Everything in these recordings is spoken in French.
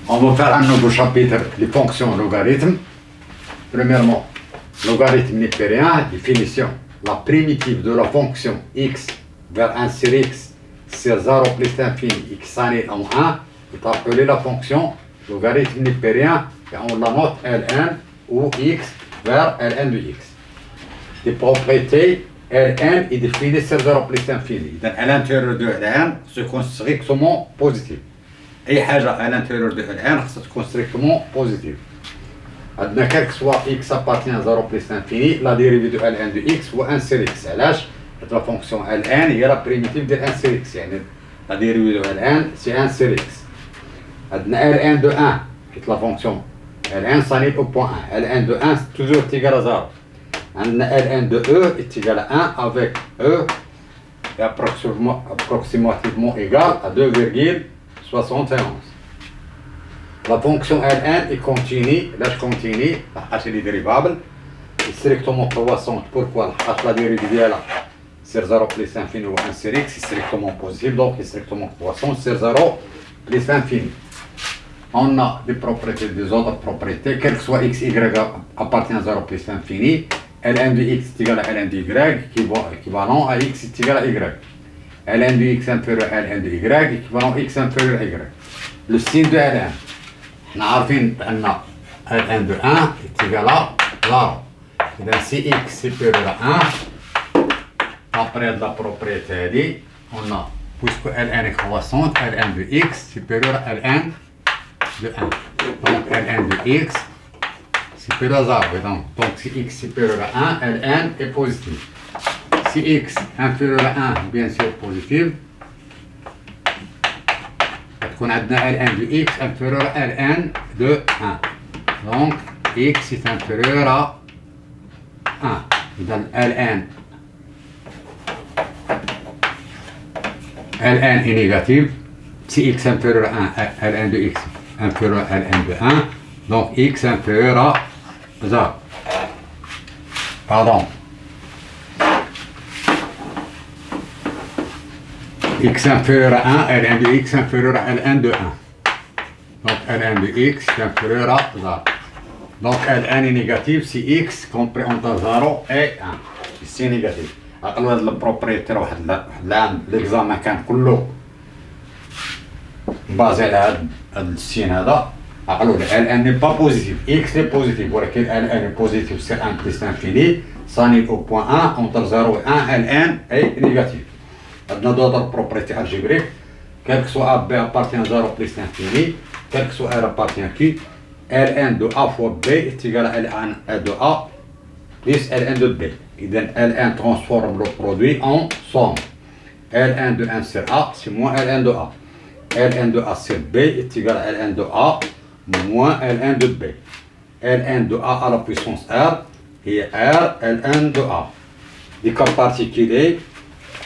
On va faire un nouveau chapitre des fonctions logarithmes. Premièrement, logarithme népérien, définition. La primitive de la fonction x vers 1 sur x, c'est 0 plus l'infini, x s'annule en 1, est appelée la fonction logarithme népérien et on la note Ln ou x vers Ln de x. Des propriétés, Ln est définie sur 0 plus l'infini. Donc à l'intérieur de Ln, c'est strictement positif. أي حاجة à l'intérieur de Ln خاصها تكون strictement positive. عندنا quel que soit x appartient à 0 plus l'infini, la dérivée de Ln de x ou 1 sur x. علاش؟ la fonction Ln هي la primitive de 1 sur x. يعني la dérivée de Ln c'est 1 sur x. عندنا Ln de 1 qui est la fonction Ln s'annule au point 1. Ln de 1 c'est toujours égal à 0. عندنا Ln de e est égal à 1 avec e est approximativement égal à 2,71. La fonction Ln est continue, l'âge continue, la est dérivable, est strictement croissante. Pourquoi? La dérivée ديالها sur 0 plus l'infini ou 1 sur x est strictement positive, donc est strictement croissante sur 0 plus l'infini. On a des propriétés, des autres propriétés, quel que soit x, y appartient à 0 plus l'infini, Ln de x est égal à Ln de y, équivalent à x est égal à y. Ln de x inférieur à Ln de y, équivalent à x inférieur à y. Le signe de Ln. احنا عارفين ان Ln de 1 est égal à 0. إذا si x supérieur à 1, après la propriété هذه, on a, puisque Ln est croissante, Ln de x supérieur à Ln de 1. Donc Ln de x supérieur à 0. Donc si x supérieur à 1, Ln est positif. Si x inférieur à 1, bien sûr positif, on a Ln de x inférieur à Ln de 1. Donc x est inférieur à 1. Donc Ln est négatif. Si x inférieur à 1, Ln de x inférieur à Ln de 1. Donc x inférieur à 0. Pardon. X inférieur à 1, Ln de x inférieur à Ln de 1. Donc Ln de x inférieur à 0. Donc Ln est négatif si x compris entre 0 et 1. C'est négatif. عقلوا هاد البروبريتي راه واحد العام ليكزامان كان كله بازي على هاد السين هذا. عقلوا Ln n'est pas positif, x est positif, ولكن Ln est positif sur 1 plus l'infini, s'annule au point 1, entre 0 et 1, Ln est négatif. عندنا d'autres propriétés algébriques, quel que soit AB appartient à 0 plus l'infini, quel que soit R appartient à Q, Ln de A fois B est égal à Ln de A plus Ln de B. Et donc Ln transforme le produit en somme. Ln de 1 sur A, c'est moins Ln de A. Ln de A sur B est égal à Ln de A moins Ln de B. Ln de A à la puissance R et R Ln de A. Des cas particuliers,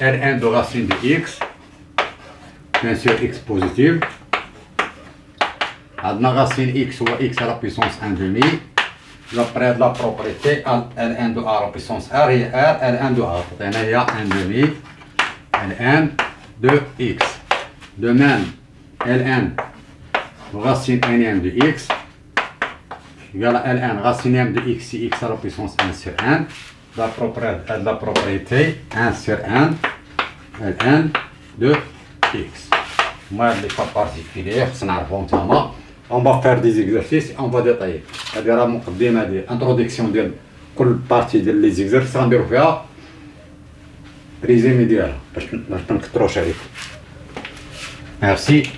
Ln de racine de x, bien sûr x positive. عندنا racine x ou x à la puissance 1 demi. Après la propriété Ln de a à la puissance r et r Ln de a. هنا هي 1 demi Ln de x. De même, Ln racine n de x égale à Ln racine m de x si x à la puissance 1 sur 1. La propriété 1 sur 1 Ln de x. Moi, les cas particuliers, on va faire des exercices et on va détailler. C'est-à-dire, introduction de كل partie des exercices غنديرو فيها résumé ديالها باش ما نكثروش عليكم. Merci.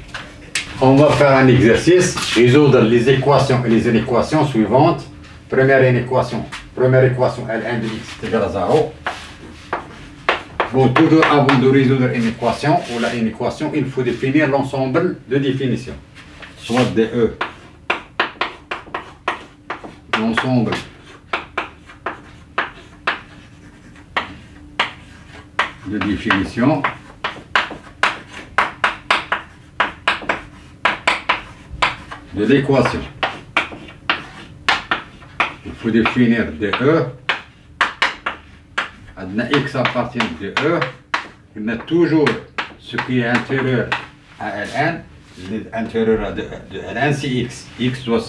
On va faire un exercice, résoudre les équations et les inéquations suivantes. Première équation, Ln de x est égal à 0. Bon, toujours avant de résoudre une équation ou une équation, il faut définir l'ensemble de définitions. Soit DE, l'ensemble de définition de l'équation. Il faut définir DE. X appartient de E. Il y a toujours ce qui est intérieur à Ln. l'intérieur de Ln c'est x. X doit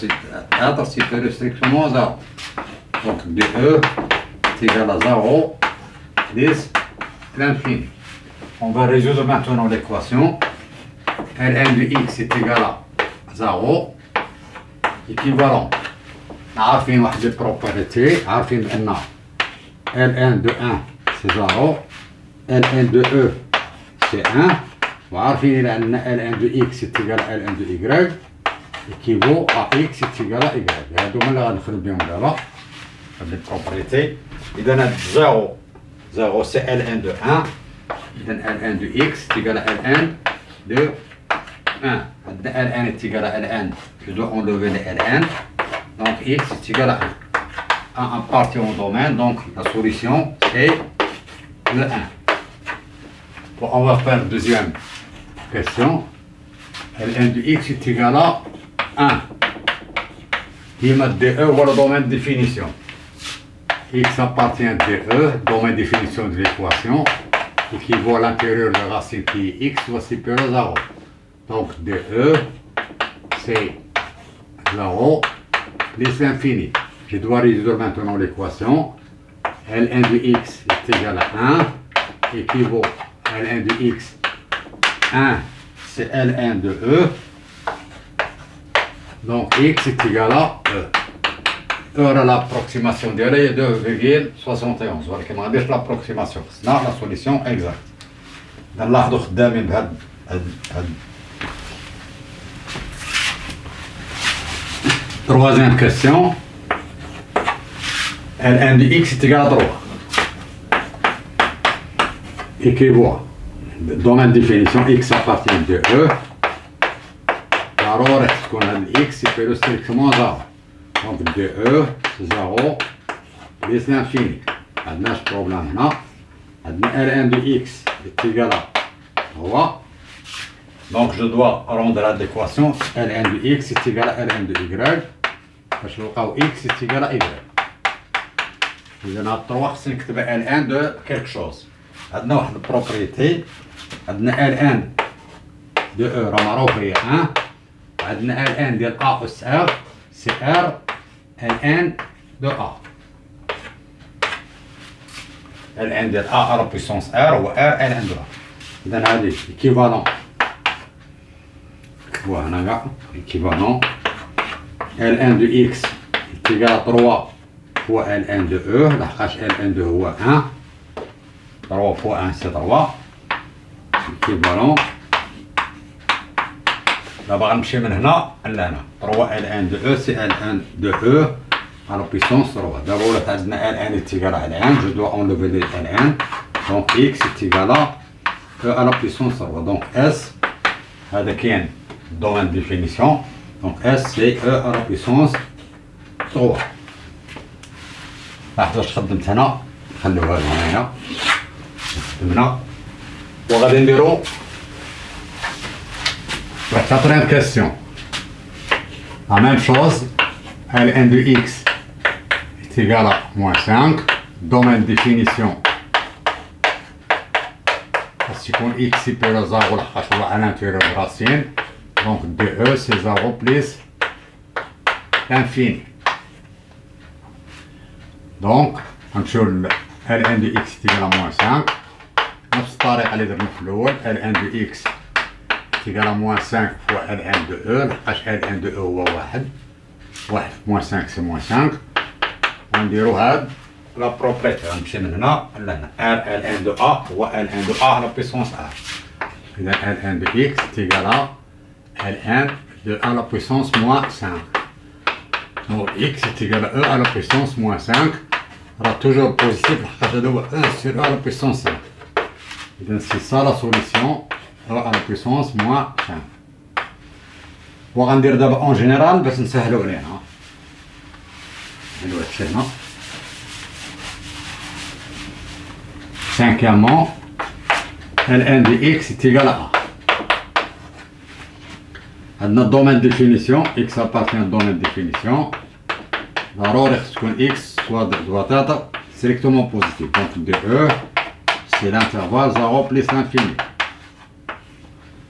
être supérieur strictement à 0. Donc de E est égal à 0 plus l'infini. On va résoudre maintenant l'équation. Ln de x est égal à 0 équivalent. عارفين واحد البروبريتي عارفين بأن Ln de 1 c'est 0 Ln de E c'est 1 وعارفين أن Ln de x est égal à Ln de y équivaut à x est égal à y. هادو هما اللي غنخدم بهم دابا هاد لي بروبريتي. إذا هاد 0 c'est Ln de 1. إذا Ln de x est égal à Ln de 1. عندنا Ln est égal à Ln. Je dois enlever les Ln. Donc x est égal à 1. 1 partie en domaine, donc la solution c'est le 1. Bon, on va faire deuxième question. Ln de x est égal à 1. Dima DE ou le domaine de définition. X appartient à DE, domaine de définition de l'équation, équivaut à l'intérieur de la racine qui est x soit supérieur à 0. Donc DE c'est 0 plus l'infini. Je dois résoudre maintenant l'équation. Ln de x est égal à 1, équivaut à Ln de x. 1 c'est Ln de E. Donc x est égal à E. E l'approximation de est 2,71. ولكن ما غاديش l'approximation. خصنا la solution exacte. نلاحظوا خدامين بهاد troisième question. Ln de x est égal à 3. Équivaut. Domaine de définition x appartient de E. ضروري تكون هاد x supérieur strictement à 0. Donc de E c'est 0 plus l'infini. عندناش بروبلème هنا. عندنا Ln de x est égal à 3. Donc je dois rendre l'équation Ln de x est égal à Ln de y. باش نلقاو x est égal à y. إذا هاد 3 خصني نكتبها Ln de quelque chose. عندنا واحد البروبريتي. عندنا Ln de E راه معروف هي 1. عندنا Ln ديال A أس R سي R Ln de A. Ln ديال A à la puissance R و R Ln de A. إذا هادي équivalent. نكتبوها هنا كاع équivalent. Ln de x est égal à 3 fois Ln de E. لحقاش Ln de هو 1. 3 fois 1 c'est 3. équivalent. دابا غنمشي من هنا لهنا. 3 Ln de E c'est Ln de E à la puissance 3. دابا ولات عندنا Ln est égal à Ln. Je dois enlever les Ln. Donc x est égal à E à la puissance 3. Donc S هذا كاين domaine de définition. Donc S c'est E à la puissance 3. لاحظوا واش خدمت هنا. نخليوها هنايا. خدمنا وغادي نديرو la quatrième question. La même chose, Ln de x est égal à moins 5. Domaine de définition. Si on x supérieur à 0, à l'intérieur de la racine. Donc de c'est 0 plus l'infini. Donc, on trouve Ln de x est égal à moins 5. نفس الطريقة اللي درنا في الأول. Ln de x égal à moins 5 fois Ln de E. لحقاش Ln de E هو 1. 1 moins 5 c'est moins 5. غنديرو هاد لا بروبريتي. غنمشي من هنا لهنا. R Ln de A هو Ln de A à la puissance R. إذا Ln de x est égal à Ln de A à la puissance moins 5. Donc x est égal à E à la puissance moins 5. راه toujours positif لحقاش هذا هو 1 sur E à la puissance 5. إذا c'est ça la solution. E à la puissance moins 5. وغندير دابا اون جينيرال باش نسهلو علينا. نديرو هادشي هنا. Cinquièmement, Ln de x est égal à A. عندنا domaine de définition. X appartient au domaine de définition. ضروري خص تكون x doit être strictement positif. Donc de E c'est l'intervalle 0 plus l'infini.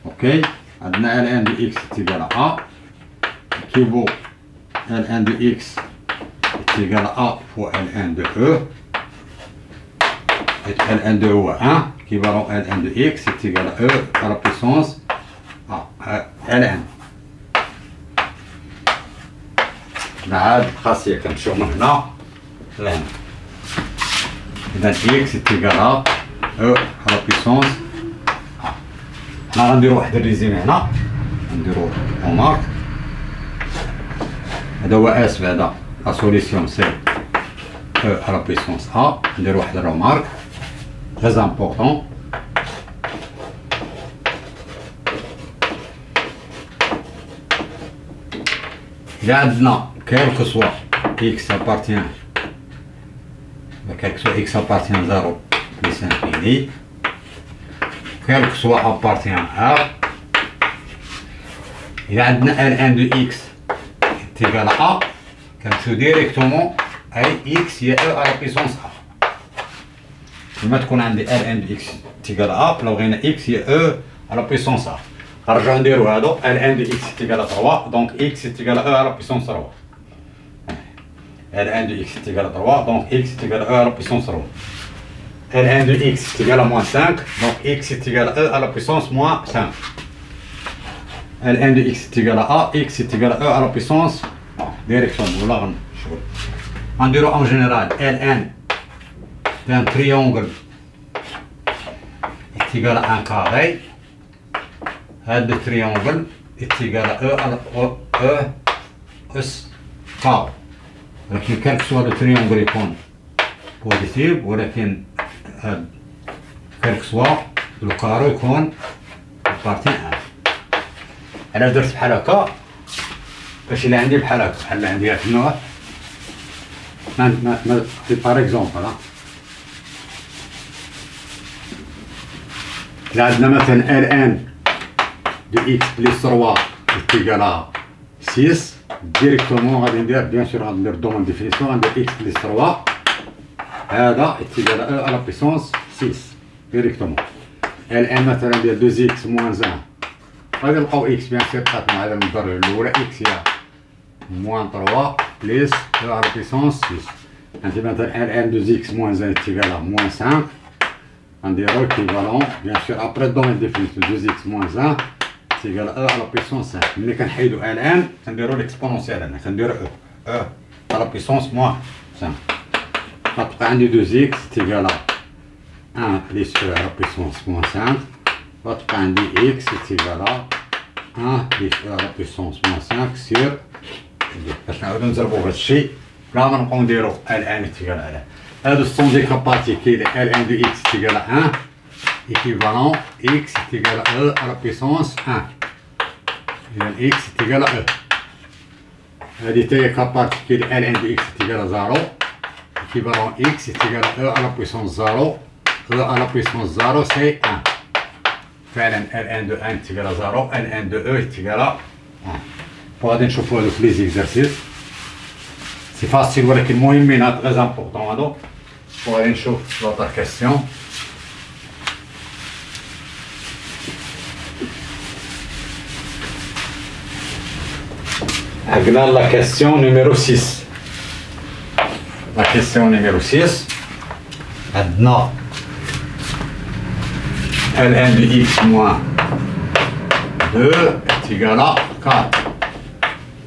Ok, عندنا L1 de x est égal à A, qui vaut L1 de x est égal à A fois L1 de E, et L1 de E est 1, équivalent L1 de x est égal à E à la puissance A, Ln. نعاد خاصية كنمشيو من هنا لهنا. إذا x est égal à E à la puissance A. حنا غنديرو واحد الريزيمي هنا، نديرو رومارك. هذا هو اس بعدا لا سوليسيون سي E à la puissance A. نديرو واحد الرومارك très important. Il y a maintenant, quel que soit x appartient, quel que soit x appartient à 0 plus infini, quel que soit appartient à R, il y a maintenant Ln de x est égal à A, كنمشيو directement à x هي E à la puissance A. لما تكون عندي Ln de x est égal à A، لو بغينا x هي E à la puissance A. نرجعو نديرو هادو Ln de x est égal à 3, donc x est égal à E à la puissance 3. Ln de x est égal à 3, donc x est égal à E à la puissance 3. Ln de x est égal à moins 5, donc x est égal à E à la puissance moins 5. Ln de x est égal à A, x est égal à E à la puissance direction. Voilà, on dirait en général Ln d'un triangle est égal à un carré. هذا التريانجل est égal à E à E اس كار، ولكن كالك سوا التريانجل يكون بوزيتيف، ولكن كالك سوا الكارو يكون بارتين ان. انا درت بحال هكا باش الا عندي بحال هكا، بحال عندي هاد النوع بار اكزومبل. الا عندنا مثلا Ln de x plus 3 est égal à 6, directement غادي ندير bien sûr غادي ندير دومون ديفينيسيون، غندير x plus 3 هذا est égal à E à la puissance 6 directement. Ln مثلا ديال 2x moins 1 غادي نلقاو x bien sûr بقات مع هذا المدرج الأولى x هي moins 3 plus E à la puissance 6. عندي مثلا Ln 2x moins 1 est égal à moins 5، غنديرو équivalent bien sûr après domaine définition 2x moins 1 c'est égal à E à la puissance 5. ملي كنحيدو Ln كنديرو l'exponentielle هنا، كنديرو E à la puissance moins 5. غتبقى عندي 2x c'est égal à 1 plus E à la puissance moins 5. غتبقى عندي x c'est égal à 1 plus E à la puissance moins 5 sur 2. باش نعاودو نضربو في هادشي بلا ما نبقاو نديرو Ln est égal à Ln. هادو sont des cas particuliers. Ln de x est égal à 1, équivalent x est égal à E à la puissance 1. Et x est égal à E. هادي تاهي cas particulier Ln de x est égal à 0, équivalent x est égal à E à la puissance 0. E à la puissance 0 c'est 1. فعلا Ln de 1 est égal à 0, Ln de E est égal à 1. وغادي نشوفو هادو في لي زيكزارسيس. سي فاسيل ولكن مهمين هاد غاز امبورطون هادو. وغادي نشوف لوطر كاستيون. عندنا لا كاستيون نيميرو 6. لا كاستيون نيميرو 6 عندنا Ln de x moins 2 est égal à 4.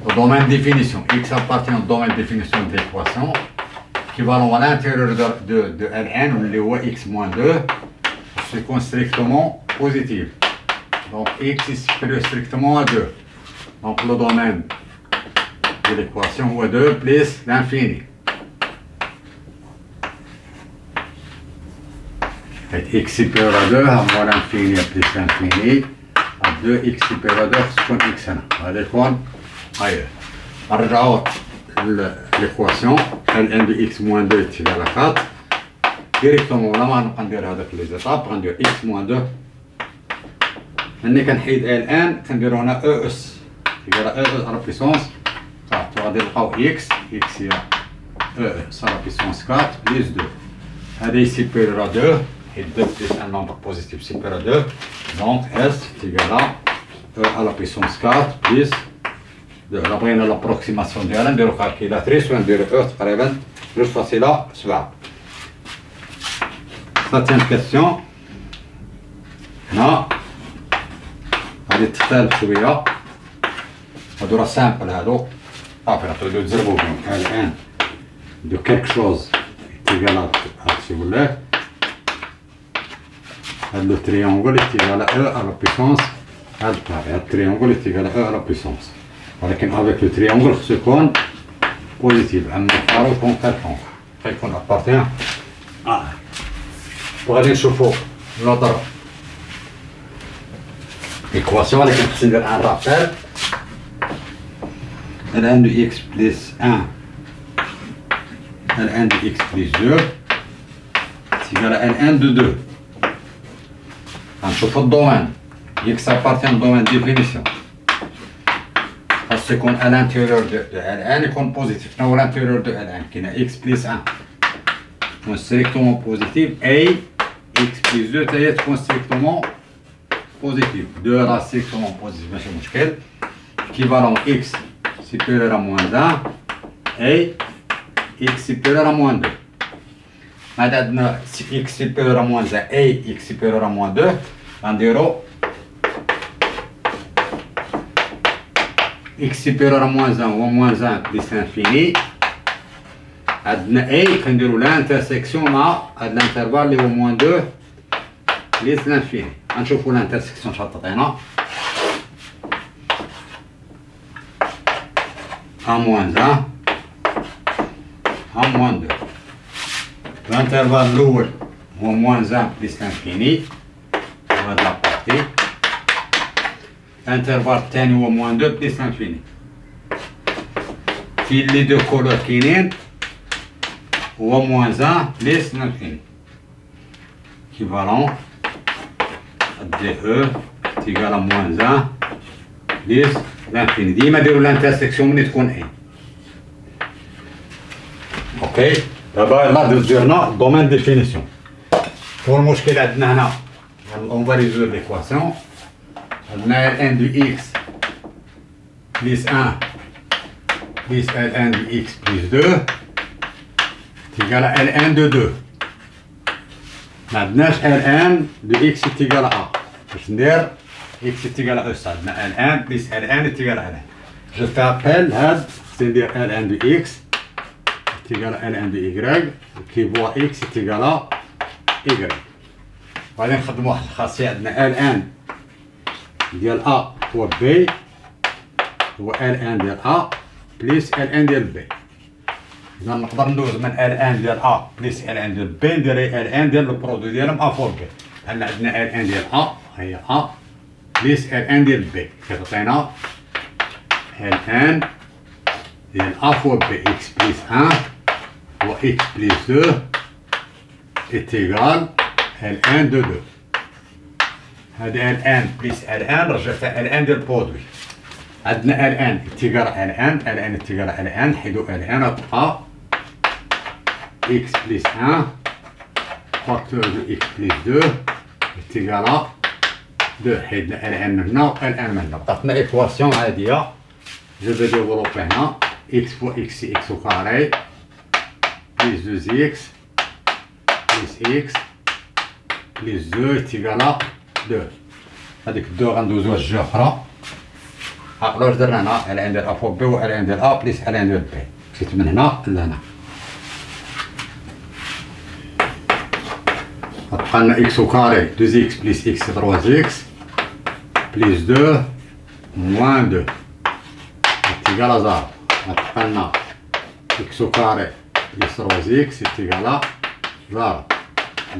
Au domaine de définition, x appartient au domaine de définition de l'équation, équivalent à l'intérieur de Ln, où le x moins 2, c'est strictement positif. Donc x est supérieur strictement à 2. Donc le domaine de l'équation est 2 plus l'infini. X supérieur à 2 à moins l'infini plus l'infini, à 2x supérieur à 2 c'est x هنا. هذا يكون ailleurs. نرجعو l'équation Ln de x moins 2 est égal à 4. Directement ولا ما نبقى ندير هذاك لي زيتاب، غندير x moins 2. ملي كنحيد Ln كنديرو هنا E اس égal à E à la puissance 4. وغادي نلقاو x هي E à la puissance 4 plus 2. هذا supérieur à 2 et 2 plus un nombre positif supérieur à 2. Donc S est égal à E à la puissance 4 plus 2. Là بغينا l'approximation ديالها نديرو calculatrice ونديرو E تقريبا جوج فاصلة 7. Septième question. هنا غادي تختلف شوية. هادو راه سامبل هادو. صافي غتبداو تجربو بهم. الآن دو كيلك شوز إيكيغال هادشي ولا هاد لو تريونغل إيكيغال أ على بويسونس هاد الطابع. هاد التريونغل إيكيغال أ على بويسونس. ولكن افيك لو تريونغل خصو يكون بوزيتيف. أما الكارو يكون كالكونغ. غيكون أبارتيان. وغادي نشوفو لوطر إيكواسيون ولكن خصني ندير ان رابيل. L1 de x plus 1, L1 de x plus 2, c'est égal à L1 de 2. On le domaine. X appartient au domaine de définition. Parce qu'on à l'intérieur de L1 est positif. Dans l'intérieur de L1, qui est x plus 1. Donc strictement positif. Et x plus 2 est strictement positif. 2 est strictement positif. Équivalent x supérieur à moins 1 et x supérieur à moins 2. Maintenant, si x supérieur à moins 1 et x supérieur à moins 2, on dira x supérieur à moins 1 ou moins 1 plus l'infini. Adna et on dira l'intersection à l'intervalle au moins 2 plus l'infini. On va voir l'intersection chattatena. A moins 1, A moins 2. L'intervalle lourd, au moins 1 plus l'infini, on va de la partie. L'intervalle tenu au moins 2 plus l'infini. Puis les deux couleurs qui viennent, au moins 1 plus l'infini. Équivalent DE est égal à moins 1 plus l'infini. ديما نديرو الانترسيكسيون ملي تكون اي. اوكي دابا يلاه درنا دومين ديفينيسيون. هو المشكل عندنا هنا اون فا ريزولف ليكواسيون. عندنا L1 دو x بليس 1 بليس L1 دو x بليس 2 تيغال L1 دو 2. ما عندناش L1 دو x تيغال a. باش ندير x est égal à e ça. L1 plus L1 est égal à L1. Je fais appel à c'est-à-dire L1 de x est égal à L1 de y qui voit x est égal à y. وبعدين نخدموا واحد الخاصية عندنا L1 ديال A هو B هو L1 ديال A plus L1 ديال B. إذا نقدر ندوز من L1 ديال A plus L1 ديال B ندير L1 ديال البرودوي ديالهم A فور B. عندنا L1 ديال A هي A plus L1 ديال B كتعطينا L1 ديال A fois B x plus 1 و x plus 2 est égal L1 de 2. هذا L1 plus L1 رجعتها L1 ديال البرودوي. عندنا L1 est égal à L1 L1 est égal à L1 حيدو L1 تبقى x plus 1 facteur de x plus 2 est égal à 2 حيدنا L1 من هنا و L1 من هنا. بقاتنا إيكواسيون عادية. جو في ديفلوبي هنا x fois x c'est x au carré plus 2x plus x plus 2 est égal à 2. هذيك 2 غندوزوها الجهة أخرى. عقلوا واش درنا هنا L1 ديال A فوق B و L1 ديال A بليس L1 ديال B. مشيت من هنا لهنا. غتبقى لنا x au carré 2x plus x c'est 3x plus 2 moins 2 est égal à 0. غتبقى لنا x au carré plus 3x est égal à 0.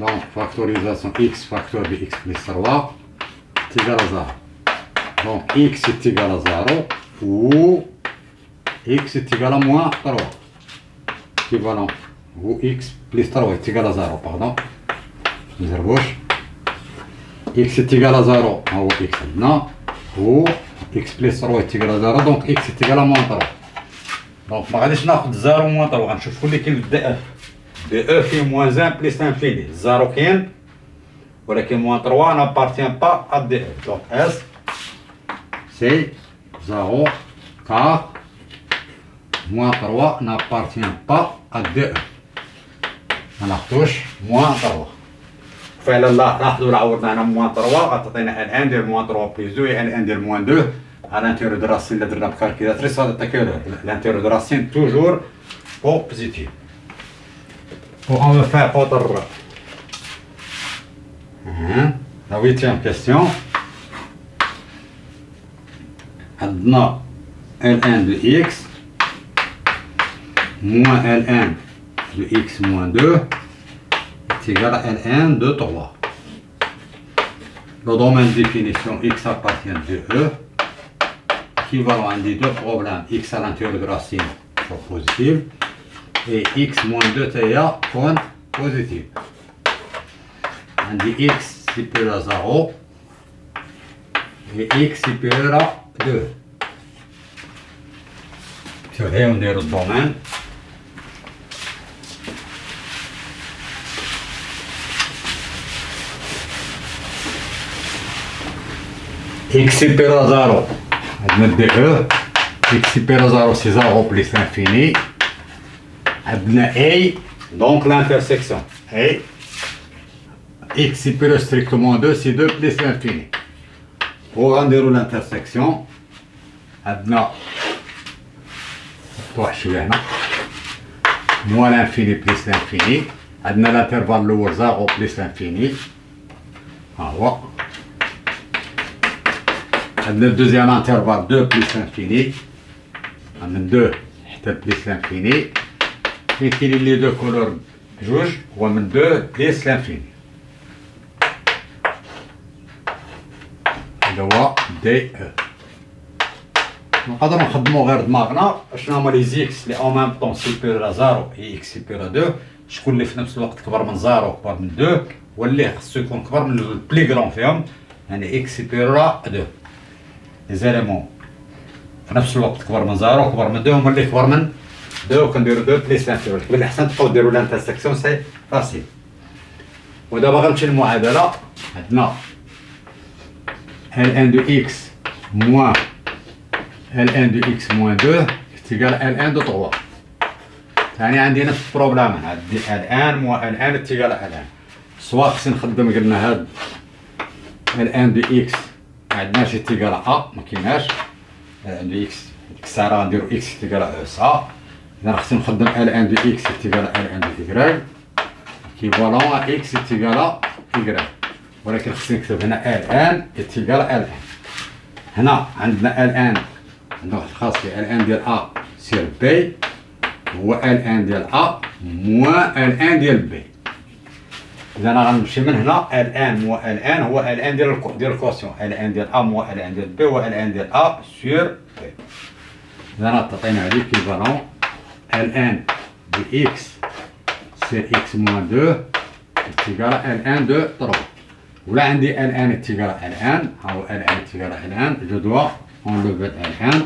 Donc factorisation x facteur de x plus 3 est égal à 0. Donc x est égal à 0 ou x est égal à moins 3. Équivalent ou x plus 3 est égal à 0, pardon. نزربوش x est égal à 0 هو x عندنا و x plus 3 est égal à 0 donc x est égal à moins 3. Donc ما غاديش ناخذ 0 و moins 3 غنشوف شكون اللي كاين في دي اف. دي اف فيه moins 1 plus l'infini. 0 كاين ولكن moins 3 n'appartient pas à df. Donc s c'est 0, car moins 3 n'appartient pas à 2. ما ناخدوش moins 3. فعلا لاحظوا العوض هنا moins 3 غتعطينا الان ديال moins 3 بلس 2 هي الان ديال moins 2 على l'intérieur de racine اللي درنا بكالكيلاتريس غادي تعطيك l'intérieur de racine toujours positif. On va faire autre. La 8e question. عندنا L1 de x moins L1 de x moins 2 est égal à L1 de 3. Le domaine de définition x appartient de E. Équivalent à des deux problèmes x à l'intérieur de racine sont positifs et x moins 2 TA con positif. On dit x supérieur à 0 et x supérieur à 2. C'est vrai, on est au domaine. X supérieur à 0, on a DE. X supérieur à 0, c'est 0 plus l'infini. On a A, donc l'intersection. A. X supérieur strictement 2, c'est 2 plus l'infini. Pour rendre l'intersection, on a moins l'infini plus l'infini. On a l'intervalle lourd 0 plus l'infini. Voilà. On a le deuxième intervalle 2 plus l'infini. On a 2 plus l'infini. Et qu'il y ait les deux couleurs rouges, on a 2 plus l'infini. هو دي او. نقدروا نخدموا غير دماغنا شنو هما لي زيكس لي اون ميم طون سوبيريور 0 اي اكس سوبيريور 2، شكون اللي في نفس الوقت كبر من 0 وكبر من 2 واللي خصو يكون كبر من البلي كرون فيهم، يعني اكس سوبيريور 2. لي زيليمون في نفس الوقت كبر من 0 وكبر من 2 هما اللي كبر من 2 وكنديرو 2 بليس لانفيريور. من الاحسن تبقاو ديروا لانترسيكسيون سي فاسيل. ودابا غنمشي للمعادله. عندنا L1 de x moins L1 de x moins 2 est égal à L1 de 3. يعني عندي نفس البروبليم، عندي L1 moins L1 est égal à L1. سواء خصني نخدم قلنا هاد L1 de x ما عندناش est égal à A، ما كايناش L1 de x ساعة غنديرو x est égal à ES A. إذا خصني نخدم L1 de x est égal à L1 de y équivalent à x est égal à y. ولكن خصني نكتب هنا L1 est égal à L1. هنا عندنا L1 عندنا واحد الخاصية L1 ديال A سير B هو L1 ديال A موان L1 ديال B. إذا أنا غنمشي من هنا L1 موان L1 هو L1 ديال الكوسيون، L1 ديال A موان L1 ديال B هو L1 ديال A سير B. إذا أنا تعطينا هادي كيفالون L1 de x سير x موان 2 est égal à L1 de 3. ولا عندي L1 est égal à L1 ها هو L1 est égal à L1 je dois enlever L1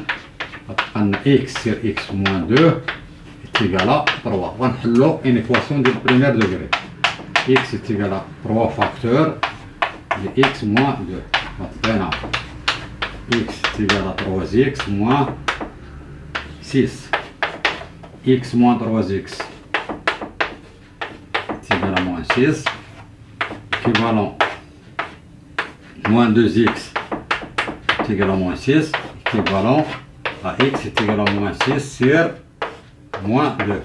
غتبقى لنا x sur x moins 2 est égal à 3. غنحلو une équation du premier degré. x est égal à 3 facteurs de x moins 2 غتعطينا x est égal à 3x moins 6 x moins 3x est égal à moins 6 équivalent moins 2x est égal à moins 6, équivalent à x est égal à moins 6 sur moins 2.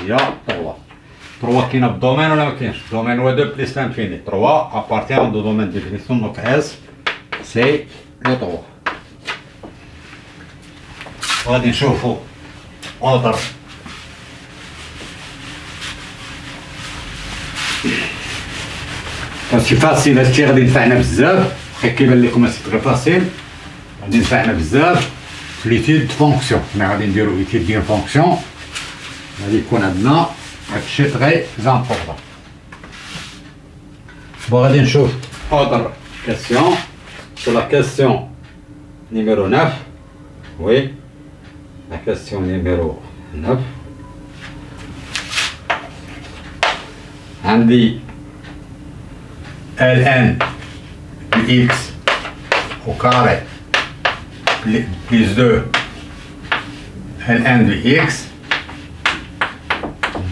Il y a 3. 3 qui n'a pas de domaine ou la domaine ou 2 plus l'infini. 3 appartient au domaine de définition, donc S, c'est le 3. غادي نشوفوا autre. سي فاسيل هادشي غادي ينفعنا بزاف، بقى كيبان لكم هادشي غير فاسيل غادي ينفعنا بزاف في ليتيد دو فونكسيون. حنا غادي نديرو ليتيد ديال فونكسيون غادي يكون عندنا هادشي تري امبورطون. بون غادي نشوف اوتر كاستيون سو لا كاستيون نيميرو 9. وي لا كاستيون نيميرو 9 عندي Ln de x au carré plus 2 ln de x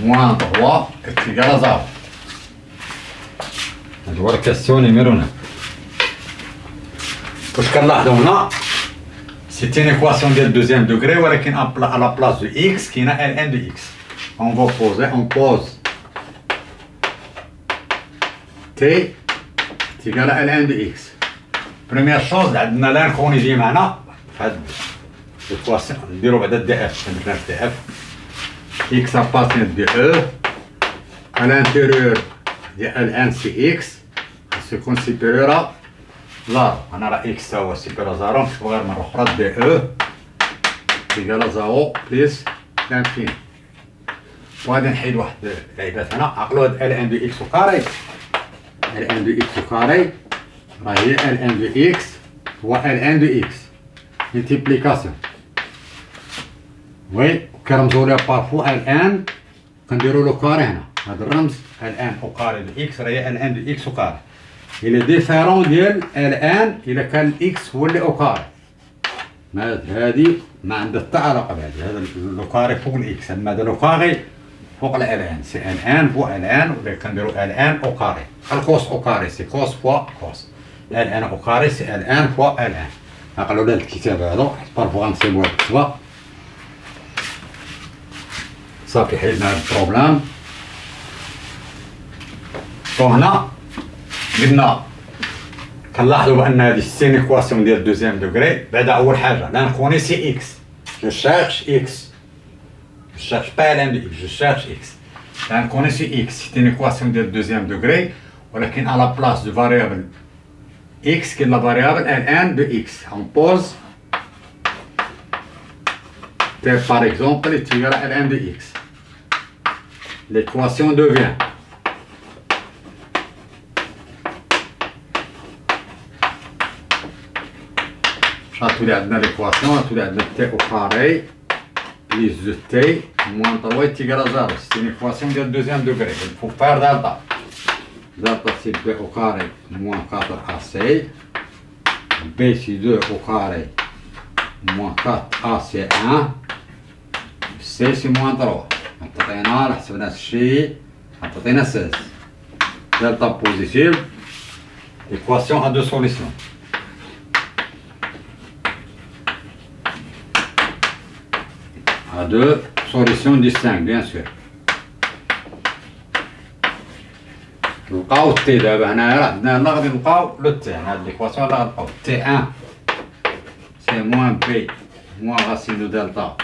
moins 3 est égal à 0. هذه هو الكاستيون نيميرو 9. واش كنلاحظوا هنا سي ان ايكواسيون ديال دوزيام دوغري ولكن à la place de x كاينه ln de x. on pose t est égal à ln de x. Première chose عندنا لانكون يجي معنا في هاد l'équation نديرو بعدا دي اف عندنا دي اف x appartient de e à l'intérieur de ln c'est x سيكون supérieur à 0. انا راه x هو supérieur à 0 نكتبو غير مرة أخرى دي e égal à 0 plus l'infini. وغادي نحيد واحد العيبات هنا. عقلو هاد ln de x au carré ln de x au carré راهي ln de x هو ln de x multiplication. وي كنرمزو ليها بارفو ln كنديرو لو كاري هنا. هاد الرمز ln au carré de x راهي ln de x au carré. il est différent ديال ln إلا كان x هو اللي au carré. هادي ما عندها حتى علاقة بهادي. هذا لو كاري فوق الاكس. هذا لو كاري فوق الان سي ان فوق الان ولا كنديرو الان او كاري. الكوس او كاري سي كوس فوا كوس. الان او كاري سي الان فوا الان. عقلوا على الكتاب هذا بارفو غنسيبوها بالكتابة صافي حلنا هاد البروبليم. وهنا قلنا كنلاحظوا بان هذه سي ايكواسيون ديال دوزيام دوغري. بعدا اول حاجه لا نكوني سي اكس جو شيرش اكس je cherche pas ln de x, je cherche x. Là, on connaît ici x, c'est une équation de deuxième degré, ولكن à la place de variable x, qui est la variable ln de x. On pose t par exemple est égal à ln de x. L'équation devient غتولي عندنا l'équation غتولي عندنا t au carré plus de t moins 3 est égal à 0. C'est une équation de deuxième degré. Il faut faire delta. Delta c'est b au carré moins 4ac. b c'est 2 au carré moins 4ac 1. c c'est moins 3. عطينا على حسبنا الشيء عطينا 16. Delta positive. Équation à deux solutions. À deux solutions distinctes, bien sûr. نلقاو تي دابا هنايا راه عندنا لا غادي نلقاو لو تي. هاد ليكواسيون لا غنلقاو تي 1 سي موان بي موان راسين دو دلتا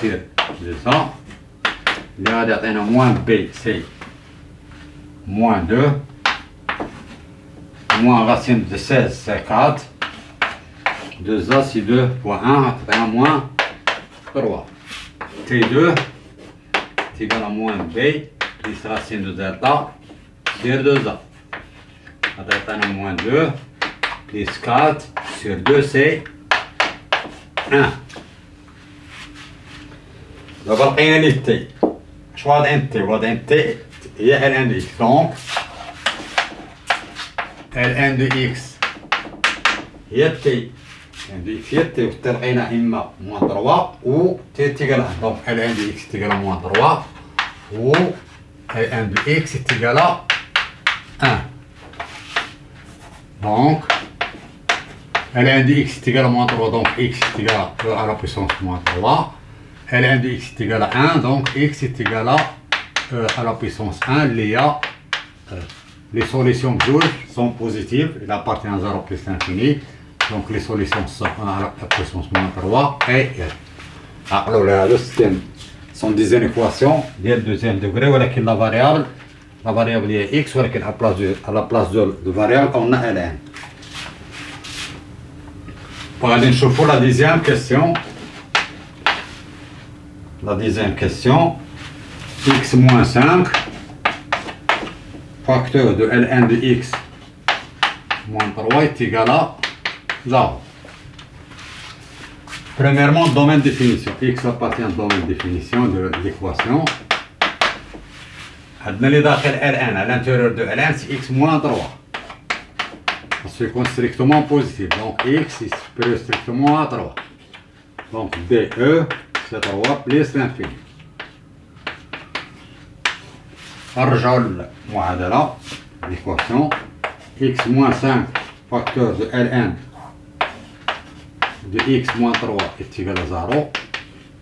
سير 200 اللي غادي يعطينا موان بي سي موان 2 موان راسين دو 16 سي 4 2a سي 2 فوا 1 غتعطينا موان 3. T2 est égal à moins B plus racine de delta sur 2A. On a moins 2 plus 4 sur 2 c'est 1. D'abord, il y a T. Choix d'un T. T il y a ln de x. Donc, ln de x il y a T. عندي في تي وتلقينا اما موان 3 و تي تيغال 1. دونك ال ان دو اكس تيغال موان 3 و ال ان دو اكس تيغال 1. دونك ال ان دو اكس تيغال موان 3 دونك اكس تيغال ا لا بويسونس موان 3. ال ان دو اكس تيغال 1 دونك اكس تيغال ا لا بويسونس 1 اللي هي لي سوليسيون بجوج سون بوزيتيف il appartient à 0 plus l'infini. Donc les solutions sont à la puissance moins 3 et alors le système sont des équations de deuxième degré ولكن la variable est x ولكن à la place de variable on a ln. غادي نشوفوا la deuxième question. La deuxième question x moins 5 facteur de ln de x moins 3 est égal à 0. Premièrement, domaine de définition. X appartient au domaine de définition de l'équation. عندنا اللي داخل ln à l'intérieur de ln c'est x moins 3. C'est strictement positif. Donc x est supérieur strictement à 3. Donc DE, c'est 3 plus l'infini. نرجعوا للمعادلة l'équation x moins 5 facteur de Ln de x moins 3 est égal à 0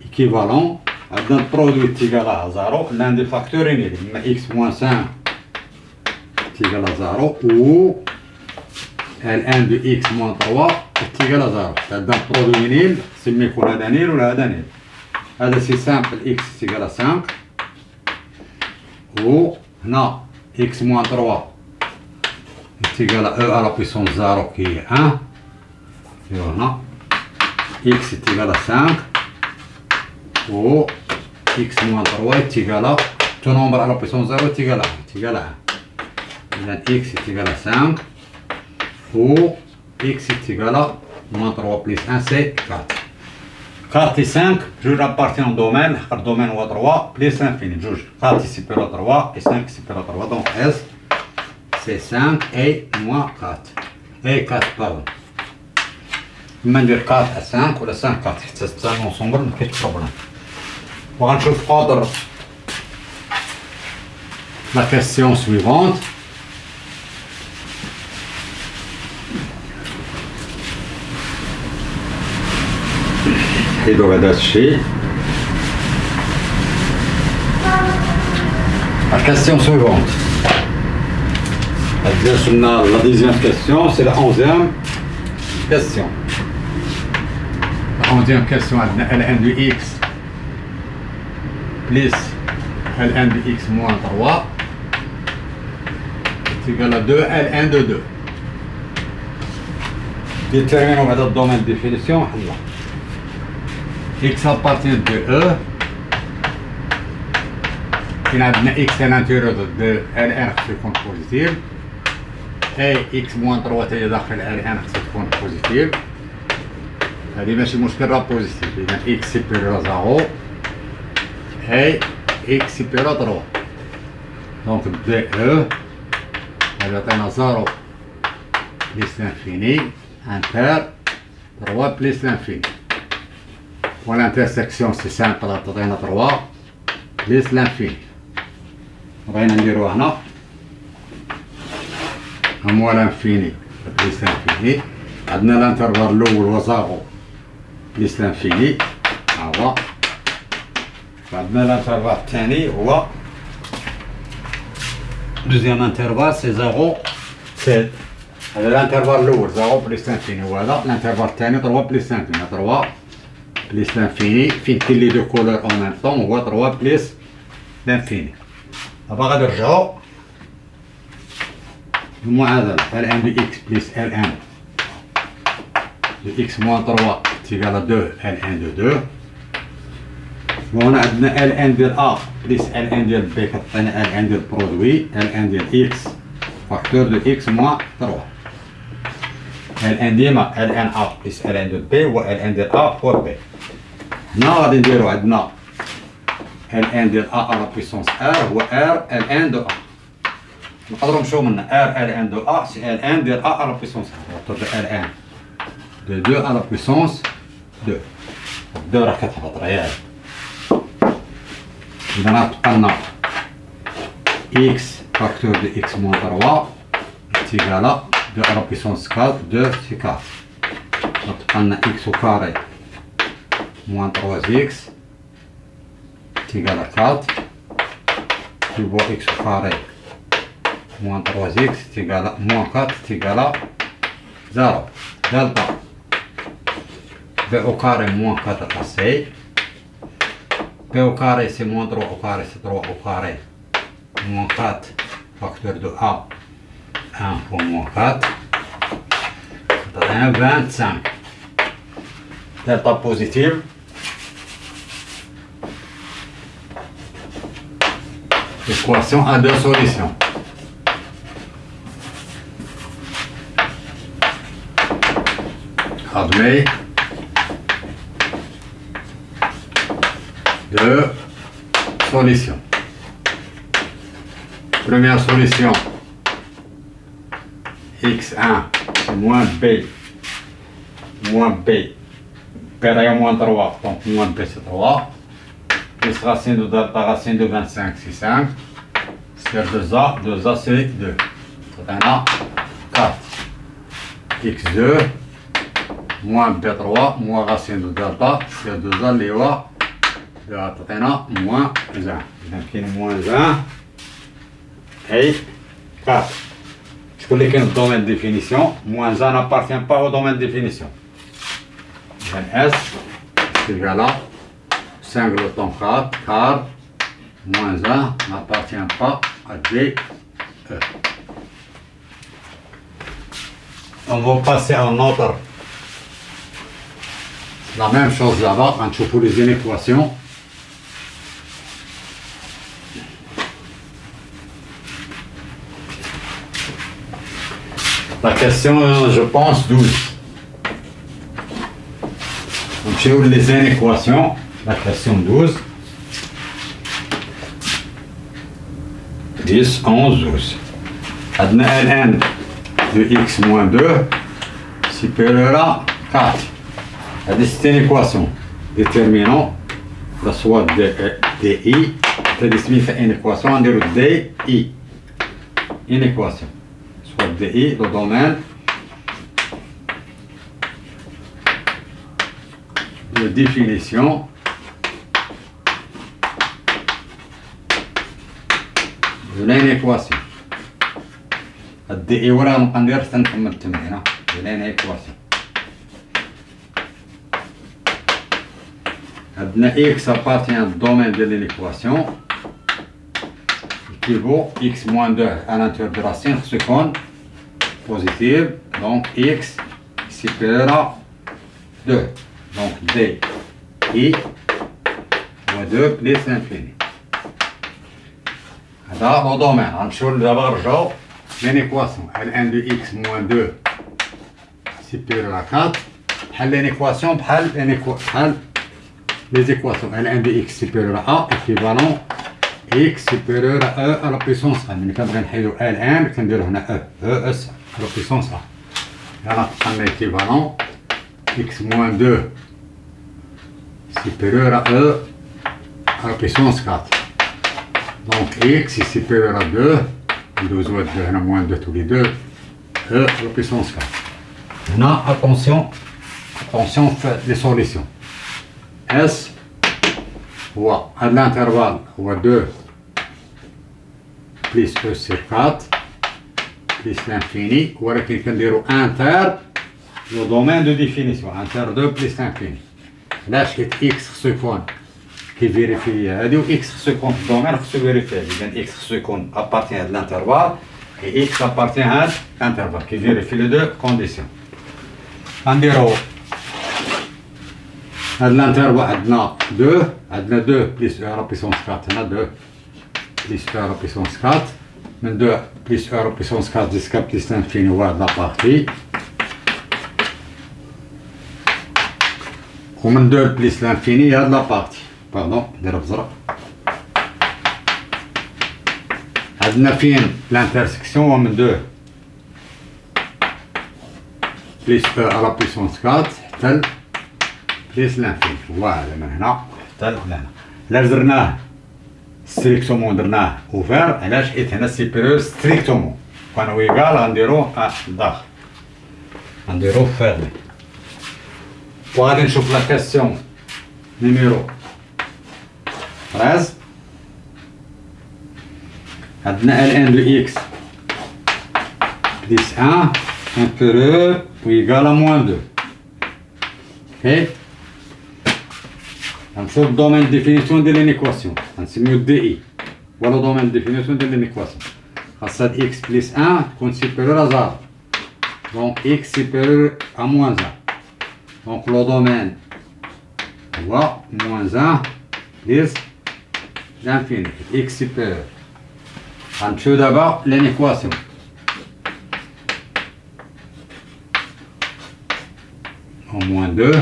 équivalent à un produit est égal à 0 l'un des facteurs est nul x moins 5 est égal à 0 ou Ln de x moins 3 est égal à 0 c'est un produit nul سمي يكون هذا نيل ولا هذا نيل هذا سي سامبل x est égal à 5 ou non, x moins 3 est égal à e à la puissance 0 qui est 1. Et voilà. X est égal à 5 ou x moins 3 est égal à tout nombre à la puissance 0 est égal à 1. Donc x est égal à 5 ou x est égal à moins 3 plus 1 c'est 4. 4 et 5, juge appartient au domaine, le domaine est 3 plus l'infini. Juge 4 est supérieur à 3 et 5 est supérieur à 3. Donc S, c'est 5 et moins 4. Et 4, pardon. On va dire 4 à 5 ou 5 4. C'est un ensemble, mais quel problème. On va voir la question suivante. Et donc, la question suivante. La deuxième question, c'est la 11e question. La 11e question, Ln de x plus Ln de x moins 3 est égal à 2 Ln de 2. Déterminons le domaine de définition. X appartient de E. Il y a x à l'intérieur de Ln qui se compte positif. Et x moins 3 est dans Ln qui se compte positif. هذه ماشي مشكل راه بوزيتيف. إذا x supérieur à 0 et x supérieur à 3. Donc DE elle atteint 0 plus l'infini inter 3 plus l'infini. Pour l'intersection, c'est simple, on a 3 plus l'infini. On va dire هنا moins l'infini plus l'infini. عندنا l'intervalle الأول هو 0 plus l'infini. هو عندنا l'intervalle الثاني هو deuxième intervalle c'est 0 7. هذا l'intervalle الأول 0 plus l'infini وهذا l'intervalle الثاني 3 plus l'infini 3 plus l'infini, finit les deux couleurs en même temps, on voit 3 plus l'infini. Après, on va dire Ln de x plus Ln de x moins 3 est égal à 2 Ln de 2. On a Ln de a plus Ln de b qui est Ln de produit, Ln de x facteur de x moins 3. Ln ديما Ln a plus Ln de b ou Ln de a fois b. هنا غادي نديرو عندنا Ln ديال a à la puissance r هو r Ln de a. نقدرو نمشيو من r Ln de a c'est Ln ديال a à la puissance r. de Ln de 2 à la puissance 2. 2 راه كتهبط ريال. إذا غتبقى لنا x facteur de x moins 3 est égal à 2 à la puissance 4 2 c'est 4. غتبقى لنا x au carré moins 3x est égal à 4. Tu vois x au carré moins 3x est égal à moins 4 est égal à 0. Delta b au carré moins 4 assez. b au carré c'est moins 3 au carré c'est 3 au carré moins 4 facteur de a 1 fois moins 4. Ça donne 25. Delta positive. Équation à deux solutions. Admet deux solutions. Première solution x1 moins B, période moins 3, donc moins B c'est 3, plus racine de delta, racine de 25, c'est 5, c'est 2A c'est 2, c'est un A, 4, x2, moins B3, moins racine de delta, c'est 2A, léa, c'est un A, moins 1, donc il y a moins 1, et 4. Je connais qu'un domaine de définition, moins 1 n'appartient pas au domaine de définition. S est égal à singleton 4, car moins 1 n'appartient pas à D, E. On va passer à un autre. La même chose là-bas, on trouve les inéquations. La question, je pense, 12. Donc, j'ai les inéquations. La question 12. 10, 11, 12. Adna ln de x moins 2 supérieur à 4. C'est une équation. Déterminant la soit DI. C'est une équation. On dit DI. Une équation. Soit DI, le domaine de définition de l'inéquation. DI ولا نقدر نكمل التمرين de l'inéquation. X appartient au domaine de l'inéquation qui vaut x moins 2 à l'intérieur de la racine seconde positive, donc x supérieur à 2. Donc D, I, moins 2 plus l'infini. Dans le domaine, on cherche d'abord l'équation Ln de x moins 2 supérieur à 4. L'équation, les équations Ln de x supérieur à A équivalent x supérieur à E à la puissance A. Mais quand on a Ln, on dirait E, S à la puissance A. Alors, on a équivalent x moins 2 supérieur à E à la puissance 4. Donc x est supérieur à 2, 12 ou 2, on a moins 2 tous les deux, E à la puissance 4. Maintenant, attention, faites les solutions. S, à l'intervalle, 2 plus E sur 4, plus l'infini, ou alors qu'on peut dire inter, le domaine de définition, inter 2 plus l'infini. Là, c'est x seconde qui vérifie, x seconde domaine qui se vérifie. X seconde appartient à l'intervalle et x appartient à l'intervalle qui vérifie les deux conditions. On dirait à l'intervalle, on a 2 plus E à la puissance 4, on a 2 plus E à la puissance 4, mais 2 plus E à la puissance 4 jusqu'à plus l'infini, voilà la partie. ومن 2 plus l'infini, il y a de la partie. Pardon, نديرها بزرق. عندنا فين l'intersection ومن 2 plus E à la puissance 4 حتى plus l'infini. فوالا من هنا حتى لهنا. إلا درناه ستريكتومون درناه اوفير، علاش؟ حيت هنا سيبيريور ستريكتومون. كانوا ايكال غنديروه الداخل. غنديروه فيرمي. وغادي نشوف لا كاستيون نيميرو 13. عندنا Ln de x plus 1 inférieur ou égal à moins 2. Ok. نشوف le domaine de définition de l'équation. نسميو DI. Voilà le domaine de définition de l'équation. خاصها x plus 1 تكون supérieur à 0. Donc x supérieur à moins 1. Donc le domaine, voilà, moins 1 plus l'infini, x supérieur. On trouve d'abord l'équation. En moins 2,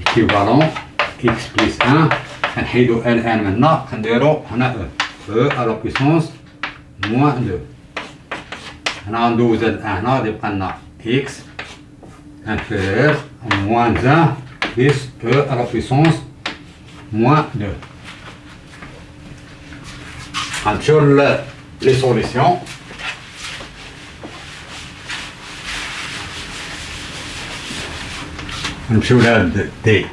équivalent, x plus 1, on a Ln maintenant, on a E à la puissance moins 2. On a 12 L1, on a x inférieur à moins 1 plus e à la puissance moins 2. Sur les solutions. نمشيو لهاد دي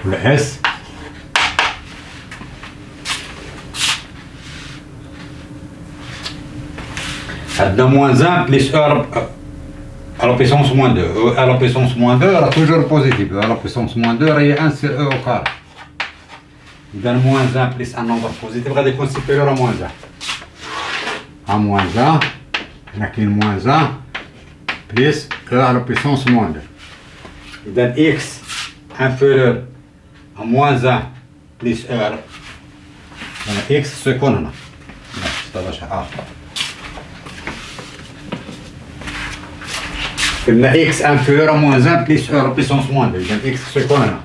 ولا اس عندنا موان 1 بليس او à la puissance moins 2. À la puissance moins 2 راه toujours positif. À la puissance moins 2 راهي 1 sur e au carré. إذا moins 1 plus un nombre positif غادي يكون supérieur à moins 1. À moins 1 هنا كاين moins 1 plus e à la puissance moins 2. إذا x inférieur à moins 1 plus e على x سيكون هنا. هذا شيء آخر. قلنا x inférieur à moins 1 plus e à la puissance moins 2. إذا x سيكون هنا.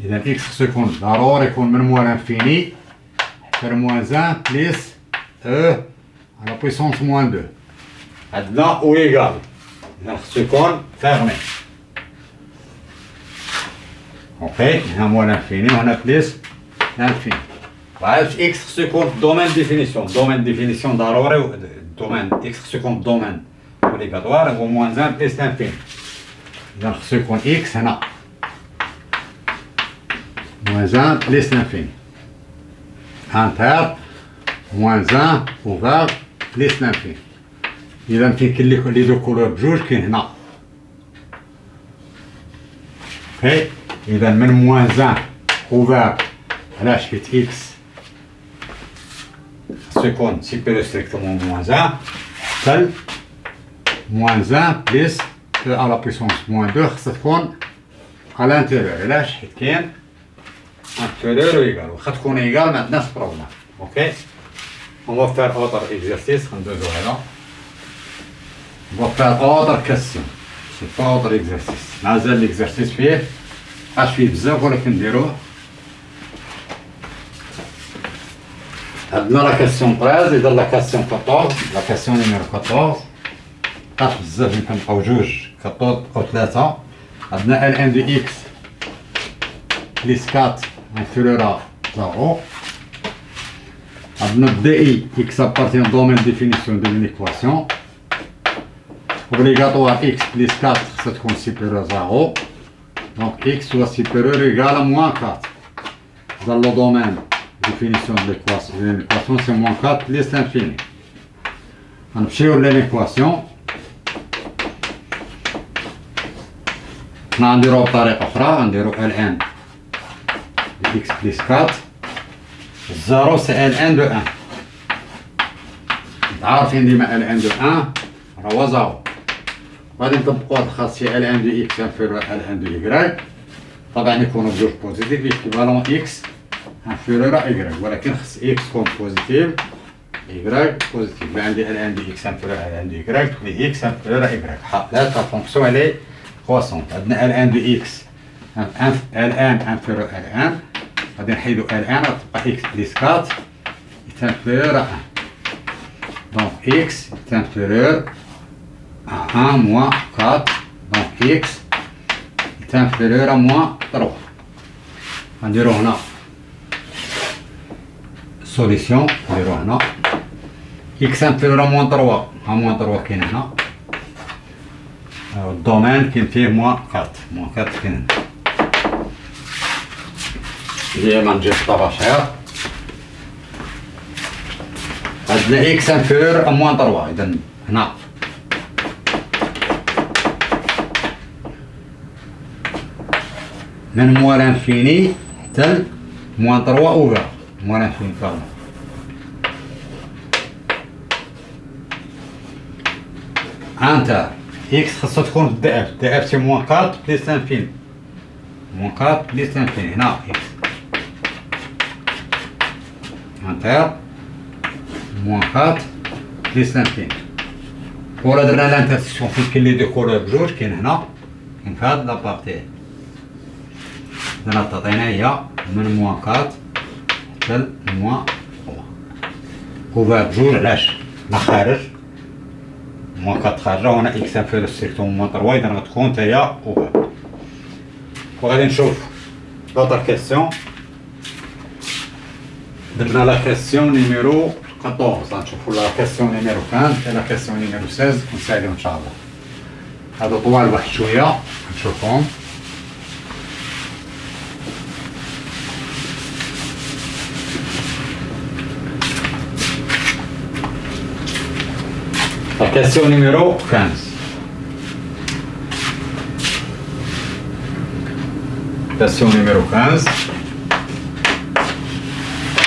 إذا x سيكون ضروري يكون من موان انفيني حتى moins 1 plus e à la puissance moins 2. عندنا او إيكال. إذا خصو يكون فيرمي. أوكي هنا موان انفيني وهنا بليس انفيني. وعرفت x خصو يكون دومين ديفينيسيون. دومين ديفينيسيون ضروري. دومين x خصو يكون دومين أوبليغاتوار هو موان 1 بليس انفيني. إذا خصو يكون x هنا moins 1 plus l'infini. Inter moins 1 ouvert plus l'infini. إذا فين كاين لي دو كولور بجوج كاين هنا. اوكي إذا من moins 1 ouvert علاش حيت x خصو يكون supérieur strictement moins 1 حتى moins 1 plus e à la puissance moins 2 خصها تكون à l'intérieur. علاش حيت كاين inférieur ou égal. واخا تكون égal ما عندناش بروبليم. اوكي on va faire autre exercice. غندوزو هذا. on va faire autre question. c'est pas autre exercice. مازال l'exercice فيه فيه بزاف ولكن نديروه. عندنا لا كاسيون 13 إذا لا كاسيون 14. لا كاسيون نيميرو 14 بقات بزاف يمكن نبقاو جوج 14 أو 3. عندنا L1 de x plus 4 inférieur à 0. عندنا DI x appartient au domaine de définition de l'équation. Obligatoire x plus 4 خصها تكون supérieur à 0. Donc x soit supérieur ou égal à moins 4. Dans le domaine de définition de l'équation c'est moins 4 plus l'infini. غنمشيو للإيكواسيون. حنا غنديروها بطريقة أخرى. غنديرو L1 x plus 4. 0 c'est L1 de 1. عارفين ديما L1 de 1 راهو 0. غادي نطبقو هاد الخاصية L1 de x inférieur à L1 de y. طبعا يكونو بجوج بوزيتيف إيكيفالون x inférieur à y. ولكن خص x تكون بوزيتيف y بوزيتيف. يبقى عندي L1 de x inférieur à L1 de y تولي x inférieur à y. حطيت لا فونكسيون إلي كروسونت. عندنا L1 de x L1 inférieur à L1. غادي نحيدو L1 غتبقى x plus 4 est inférieur à 1. Donc x est inférieur à 1 moins 4. Donc x est inférieur à moins 3. غنديرو هنا solution. نديرو هنا x inférieur à moins 3. à moins 3 كاين هنا. الدومين كاين فيه moins 4. moins 4 كاين هنا. ديما نجيب الطباشير. عندنا x inférieur à moins 3. إذا هنا من موان انفيني حتى moins 3 اوفر. موان انفيني باردون. انتر x خاصها تكون دي اف. دي اف سي moins 4 بليس l'infini. moins 4 بليس l'infini. هنا x inter moins 4 plus l'infini. ولا درنا لانترسيكسيون فين كاين لي دو كولور بجوج كاين هنا كاين في هاد لابارتي. إذا تعطينا هي من moins 4 حتى moins 3 اوفر بجوج. علاش خارج moins 4 خارجة وهنا x inférieur strictement moins 3 إذا غتكون تاهي ouvert. وغادي نشوف l'autre question. درنا la question numéro 14 غنشوفو la question numéro 15 et la question numéro 16 ونساليو إن شاء الله. هادو طوال واحد شوية نشوفهم. La question numéro 15. Question numéro 15.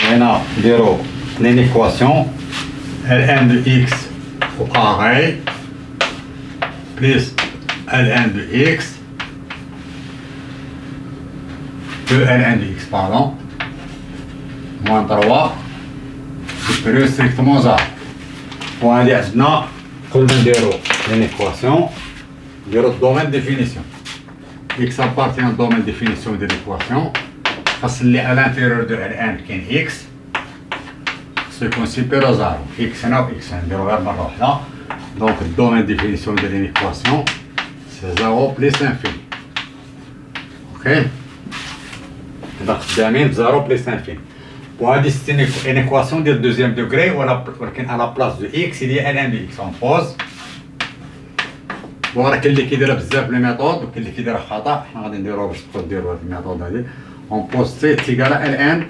Maintenant, نديرو une équation ln de x au carré plus ln de x ln de x, pardon, moins 3 supérieur strictement 0. وهادي عندنا قلنا نديرو une équation نديرو الدومين ديفينيسيون x appartient au domaine définition de l'équation خاص اللي à l'intérieur de Ln كاين x سيكون supérieur à 0 x هنا و x هنا نديرو غير مرة واحدة دونك الدومين ديفينيسيون de l'équation سي 0 بليس l'infini. اوكي إذا خدامين 0 بليس l'infini. وهذه سي une équation ديال دوزيام دوغري ولكن على بلاص دو x il y a ln de x on pose. وراه كاين اللي كيديرها بزاف لي ميثود وكاين اللي كيديرها خطا، حنا غادي نديروها باش تقدروا ديروا هاد الميثود هادي. اون بوز سي تيكال ln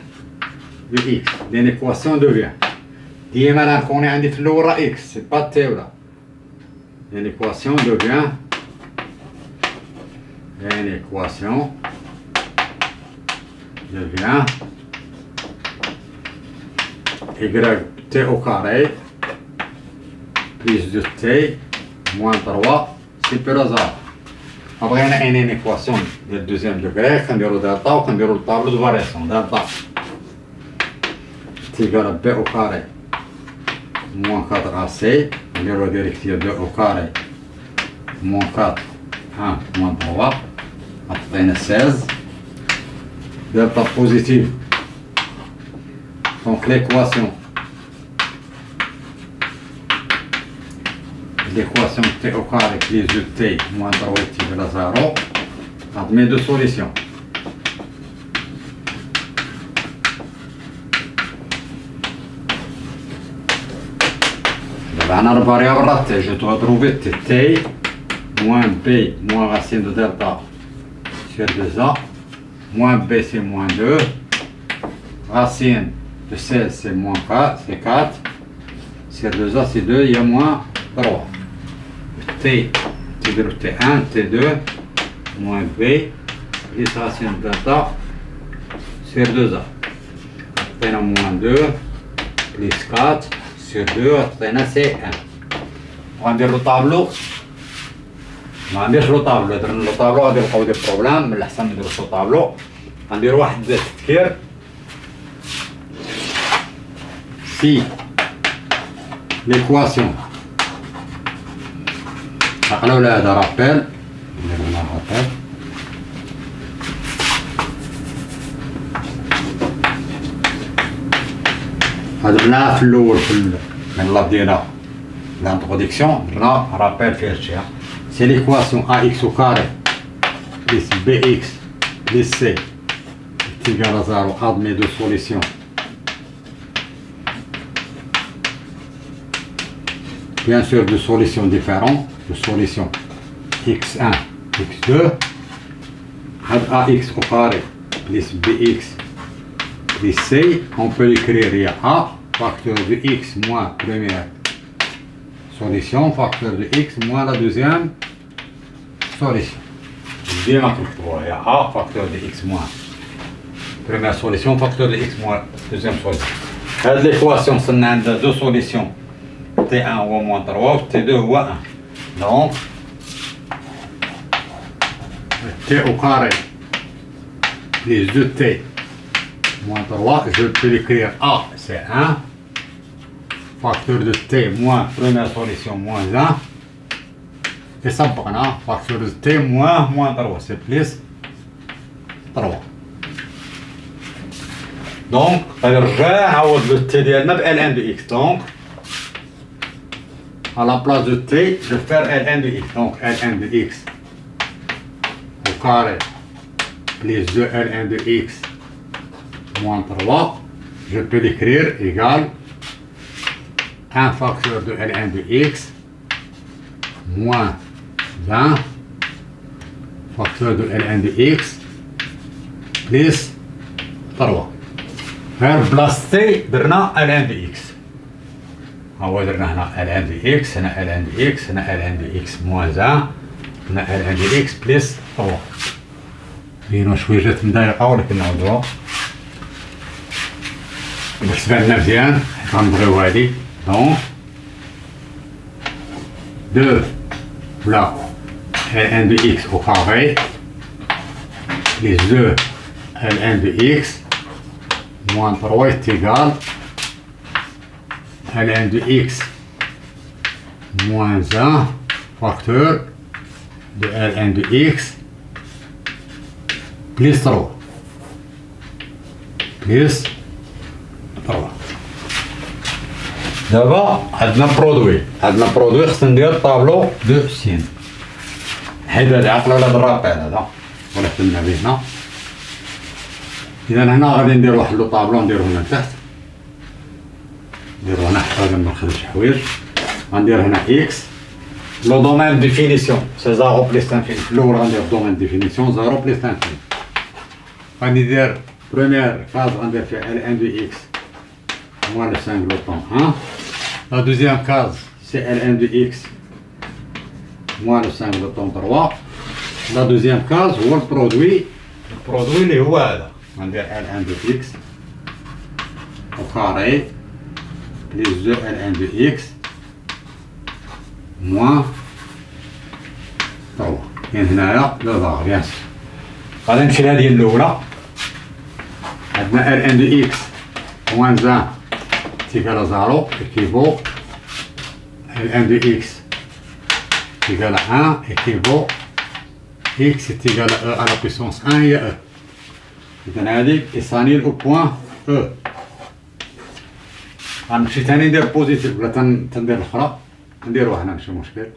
دو اكس لين ايكواسيون دوفيان ديما انا نكوني عندي في الاول راه اكس سي با تي ولا لين ايكواسيون دوفيان لين ايكواسيون دوفيان y t au carré plus de t moins 3 supérieur à 0. بغينا une équation ديال دوزيام دوغري كنديرو دالتا وكنديرو الطابلو دو فارياسيون دالتا تيكال b au carré moins 4 ac نديرو ديريكتيف 2 au carré moins 4 1 moins 3 عطينا 16 دالتا بوزيتيف. Donc l'équation t au carré plus de t moins 3 est égal à 0 admet deux solutions. On a la variable t, je dois trouver t moins b moins racine de delta sur 2a moins b c'est moins 2 racine de 16 c'est moins 4, c'est 4 sur 2a c'est 2, il y a moins 3. T, T1, T2, moins B, plus racine de delta sur 2A. On a moins 2, plus 4 sur 2, on a C1. On va dire le tableau. On va dire le tableau. Le tableau a des problèmes, mais là, ça me dit le tableau. On va dire واحد التفكير. Si l'équation عقلوا لها هذا رابيل نديرو لها رابيل هذا درناها في الاول من لا دينا لانتروديكسيون درنا رابيل فيه هادشي. سي ليكواسيون ا اكس او كاري بليس بي اكس بليس سي تيكال زيرو ادمي دو سوليسيون bien sûr de solutions différentes, de solutions x1, x2, ax au carré plus bx plus c, on peut écrire il y a a, facteur de x moins première solution, facteur de x moins la deuxième solution. Bien il y a a, facteur de x moins première solution, facteur de x moins deuxième solution. L'équation, c'est deux solutions. T1 ou moins 3, T2 ou 1. Donc, T au carré plus 2T moins 3, je peux l'écrire A, c'est 1. Facteur de T moins première solution moins 1. Et ça prend facteur de T moins 3, c'est plus 3. Donc, alors, je vais le T ديالنا ب ln de x. Donc, à la place de t, je vais faire Ln de x. Donc Ln de x au carré plus 2 Ln de x moins 3, je peux l'écrire égal 1 facteur de Ln de x moins 20 facteur de Ln de x plus 3. غير بلاصتي درنا Ln de x. هو درنا هنا Ln de x، هنا Ln de x، هنا Ln de x moins 1، هنا Ln de x plus 3. بينو شويه جات مضايقه ولكن نعوضوها. بالنسبه لنا مزيان غنبغيو هادي. دونك 2 بلا Ln de x au carré plus 2 Ln de x moins 3 est égal Ln de x moins 1 facteur de Ln de x plus 3 plus 3. دابا عندنا برودوي خصنا ندير طابلو دو سين. حيد هاد العقل ولا هاد الرابع هذا ولا كتبنا به هنا. إذا هنا غادي ندير واحد لو طابلو نديرو هنا لتحت، نديرو هنا حتى غناخد شي حوايج. غندير هنا اكس لو دومين ديفينيسيون سي زيرو بليس انفيني. في الأول غندير دومين ديفينيسيون زيرو بليس انفيني. غادي ندير بروميير فاز غندير فيها Ln de x moins le singleton 1. La deuxième case c'est Ln de x moins le singleton 3. La deuxième case هو البرودوي اللي هو هذا. غندير Ln de x au carré plus 2 Ln de x moins 3. كاين هنايا لو فار بيان سور. غادي نمشي لهادي الأولى. عندنا Ln de x moins 1 est égal à 0 équivaut Ln de x est égal à 1 équivaut x est égal à e à la puissance 1 هي e. إذا هذيك إيصانيل أو بوان e. غنمشي تاني ندير بوزيتيف ولا تندير الأخرى. نديروها هنا ماشي مشكل.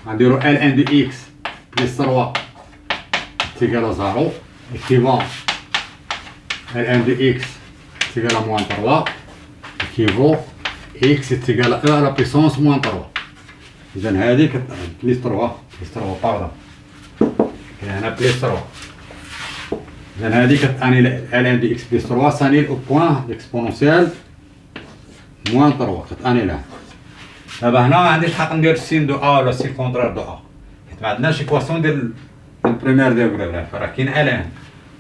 غنديرو Ln de x plus 3 est égal à 0 équivaut Ln de x est égal à moins 3 équivaut x est égal à e à la puissance moins 3. إذا هذيك بليس 3 باردون. كاين هنا بليس 3. إذا هذيك كتعني Ln de x بليس 3 سانيل أو بوان إكسبونونسيال موان 3 كتعني لها. دابا هنا ما عنديش الحق ندير سين دو ا ولا سين كونترير دو ا، حيت ما عندناش ايكواسيون ديال البريمير ديغري، فراه كاين Ln.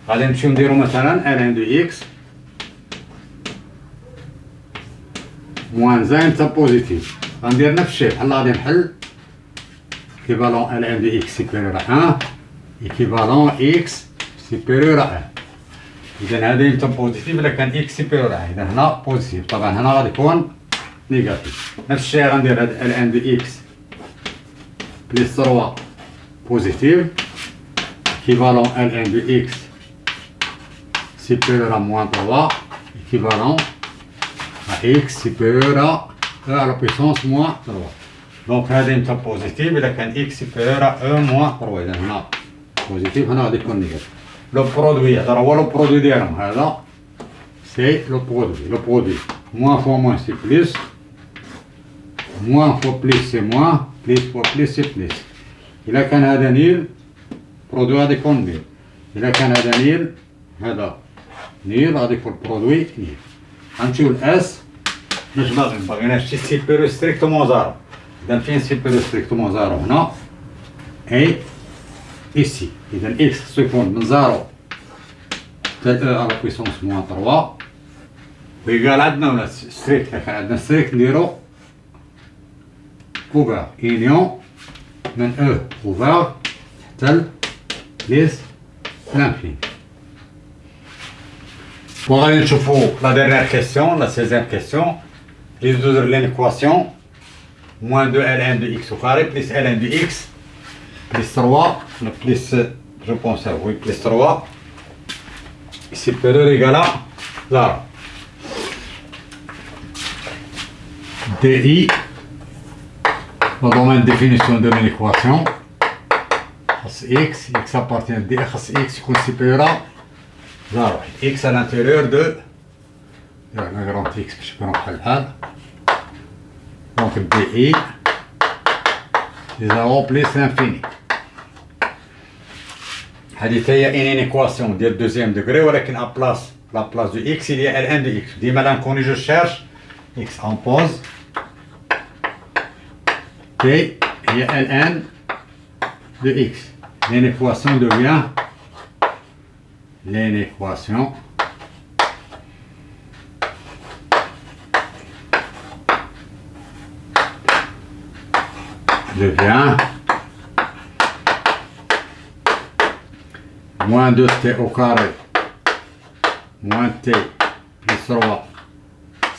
غادي نمشيو نديرو مثلا Ln دو x موان زين تا بوزيتيف. غندير نفس الشيء بحال غادي نحل équivalent Ln de x supérieur à 1 équivalent x supérieur à 1. إذا هذا يمتى بوزيتيف إلا كان x supérieur à 1. إذا هنا بوزيتيف. طبعا هنا غادي يكون نيجاتيف. نفس الشيء غندير هاد Ln de x بليس 3 بوزيتيف équivalent Ln de x supérieur à moins 3 équivalent à x supérieur à e à la puissance moins 3. Donc هذا يمتى بوزيتيف إذا كان x supérieur à e moins 3. إذا هنا بوزيتيف هنا غادي يكون نيجاتيف. لو برودوي هذا هو لو برودوي ديالهم. هذا سي لو برودوي moins fois moins c'est plus, moins fois plus c'est moins, plus fois plus c'est plus. إذا كان هذا نيل برودوي غادي يكون نيل. إذا كان هذا نيل هذا نيل غادي يكون برودوي نيل. غنمشيو لإس باش مبغيناش شي سيبيرو ستريكتومون زيرو. إذا فين سيبيرو ستريكتومون زيرو هنا اي إيسي. إذا إكس خصو يكون من زيرو حتى e على بويسونس موان 3 ويقال عندنا ولا ستريكت. كان عندنا ستريكت نديرو اوفر إونيون من e اوفر حتى بليس لانفيني. وغادي نشوفو لا ديرنيير كيسيون لا سيزيام كيسيون. résoudre l'équation moins 2 Ln de x au carré plus Ln de x plus 3 plus je pense oui plus 3 supérieur égal à 0. di Le domaine de définition de l'équation, x appartient à x supérieur à 0. X à l'intérieur de un grand x que je peux en donc di de 0 plus l'infini. هذه هي une équation de deuxième degré ولكن à la place de x il y a ln de x. ديما quand je cherche x en pause t il y a ln de x. L'équation devient l'équation devient moins 2t au carré moins t plus 3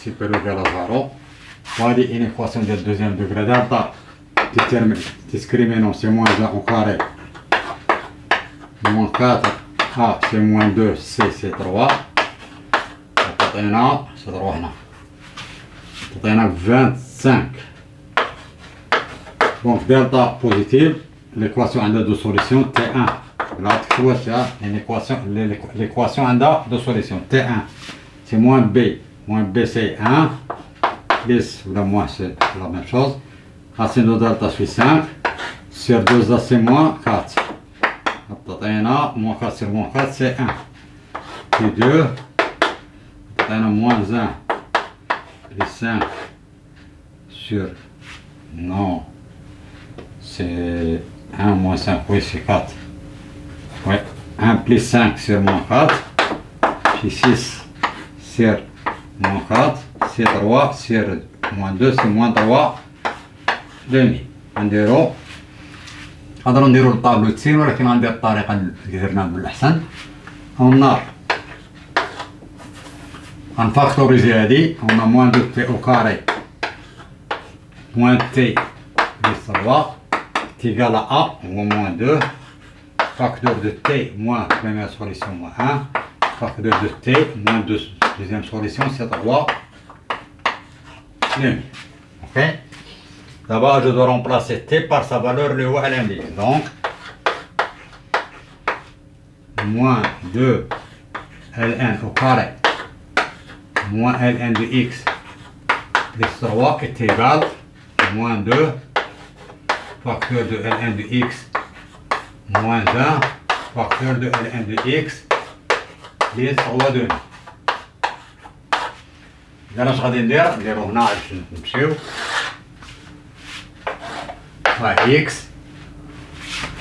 supérieur à 0. Voilà une équation de deuxième degré delta discriminant c'est moins 1 au carré moins 4 a c'est moins 2 c c'est 3 تعطينا نروح هنا تعطينا 25. Donc delta positive, l'équation a deux solutions T1. Là, l'équation a deux solutions T1 c'est moins B c'est 1 plus ou moins c'est la même chose. Racine de delta c'est 5 sur 2A c'est moins 4. Moins 4 sur moins 4 c'est 1. Puis 2 moins 1 plus 5 sur non c'est 1 moins 5 oui c'est 4. Ouais. 1 plus 5 sur moins 4 puis 6 sur moins 4 c'est 3 sur moins 2 c'est moins 3 demi. نديرو نقدروا نديرو الطابلو تسين ولكن غندير الطريقه اللي درنا بالاحسن. on غنفاكتوريزي هادي on a moins 2 t au carré moins t plus 3 est égal à a ou moins 2 facteur de t moins première solution moins 1 facteur de t moins 2 deuxième solution c'est 3 demi. Ok. D'abord, je dois remplacer t par sa valeur le haut à l'indice. Donc, moins 2 ln au carré moins ln de x plus 3 est égal à moins 2 facteur de ln de x moins 1 facteur de ln de x plus 3 demi. Là, je vais نديرو هنا عشان نمشيو x,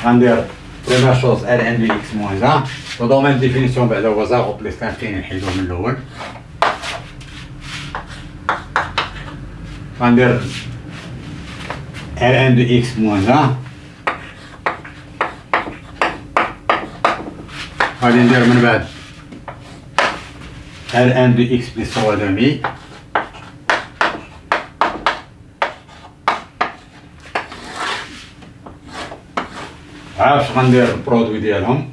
on va première chose ln de x moins 1. Le domaine de définition بعد هو 0 plus l'infini نحيدوه من الأول. غندير ln de x moins 1. غادي ندير من بعد ln de x plus 3 demi. عارف غندير البرودوي ديالهم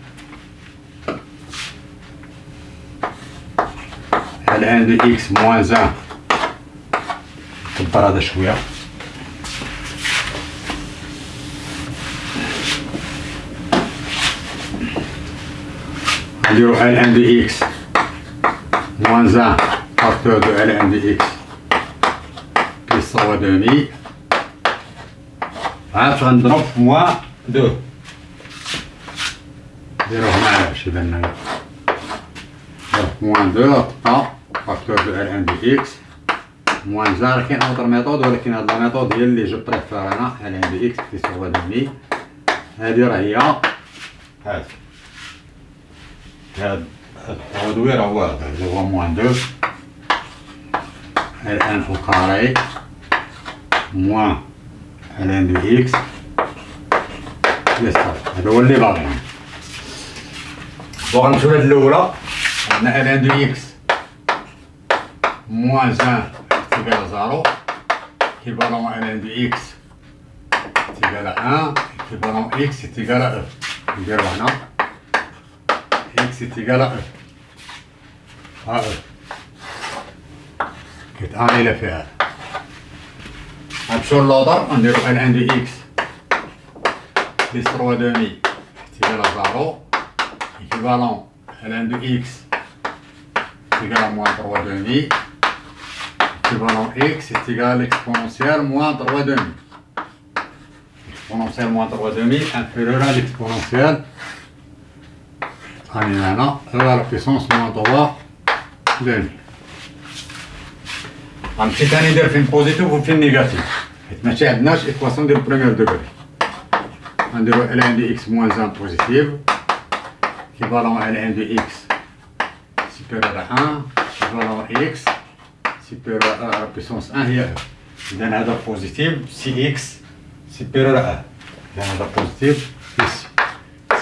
ln de x moins 1 نكبر هذا شويه نديرو ln de x moins 1 facteur de ln de x plus 3 demi عارف غنضرب في moins 2 نديرو هنا باش يبان لنا moins 2 تبقى facteur de ln de x moins 1. كاين اوتر ميثود ولكن هاد لا ميثود هي اللي جو بريفير انا ln de x plus 3 demi. هادي راه هي هاد البرودوي راه هو هذا اللي هو moins 2 ln au carré moins ln de x plus 3. هذا هو اللي باغيين. وغنمشيو لهاد الأولى عندنا ln de x moins 1 est égal à 0 équivalent à ln de x est égal à 1 équivalent x est égal à e. نديرو هنا x est égal à e كيتأنيلا في هذا نمشيو للوضر نديرو L1 de x plus 3 demi est égal à 0, équivalent L1 de x est égal à moins 3 demi, équivalent x est égal à l'exponentielle moins 3 demi. Exponentielle moins 3 demi inférieur à l'exponentielle à la puissance moins 3 demi. غنمشي تاني ندير فين بوزيتيف وفين نيجاتيف حيت ماشي عندناش ايكواسيون ديال بروميير دوغري. غنديرو L1 de x moins 1 بوزيتيف équivalent L1 de x supérieur à 1 équivalent x supérieur à la puissance 1 هي إذا هذا بوزيتيف سي x supérieur à 1. إذا هذا بوزيتيف ici.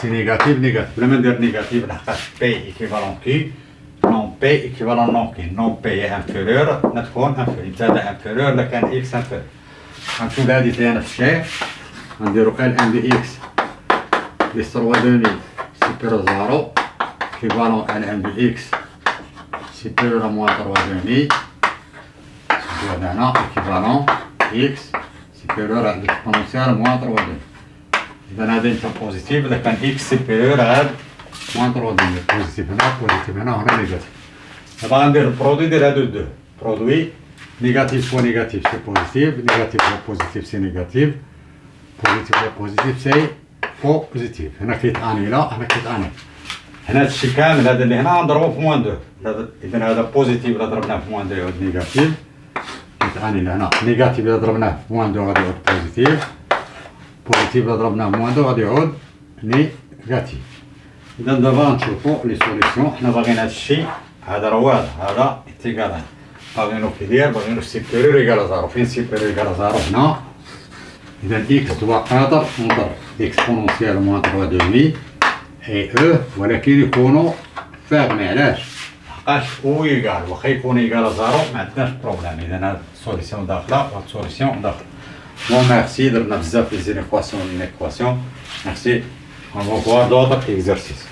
سي نيجاتيف نيجاتيف بلا ما ندير نيجاتيف لحقاش P équivalent Q non P équivalent non Q non P est inférieur نتكون inférieur تادا inférieur إلا كان x inférieur. غنمشيو لهادي حتى هي نفس الشيء غنديرو L1 de x plus 3 demi supérieur à 0 équivalent L1 de x supérieur à moins 3 demi هنا équivalent x supérieur à l'exponentielle moins 3 demi. إذا هذا يمثل بوزيتيف إذا كان x supérieur à moins 3 demi. بوزيتيف هنا وهنا نيجاتيف. دابا غندير البرودوي ديال هادو الدو. برودوي نيجاتيف فوا نيجاتيف سي بوزيتيف نيجاتيف فوا بوزيتيف سي نيجاتيف بوزيتيف فوا بوزيتيف سي بوزيتيف. هنا كيتانيلا هنا كيتانيل. هنا هادشي كامل هذا اللي هنا غنضربو في موان 2. إذا هذا بوزيتيف إلا ضربناه في موان 2 يعود نيجاتيف. كيتانيل هنا نيجاتيف إلا ضربناه في موان 2 غادي يعود بوزيتيف. بوزيتيف إلا ضربناه في موان 2 غادي يعود نيجاتيف. إذا دابا نشوفو لي سوليسيون. حنا باغيين هادشي هذا راه واضح هذا إتيكال باغينو كيداير باغينو سيبيريور إيكال à 0. فين سيبيريور إيكال à 0 هنا. إذا إكس دوا قادر نضرب إكسبونونسيال موان 3 دومي اي او ولكن يكونوا فاهمين علاش لحقاش او إيكال واخا يكون إيكال à 0 ما عندناش بروبليم. إذا هاد السوليسيون داخلة وهاد السوليسيون داخلة. بون ميرسي درنا بزاف لي زينيكواسيون. Merci. On va voir d'autres exercices.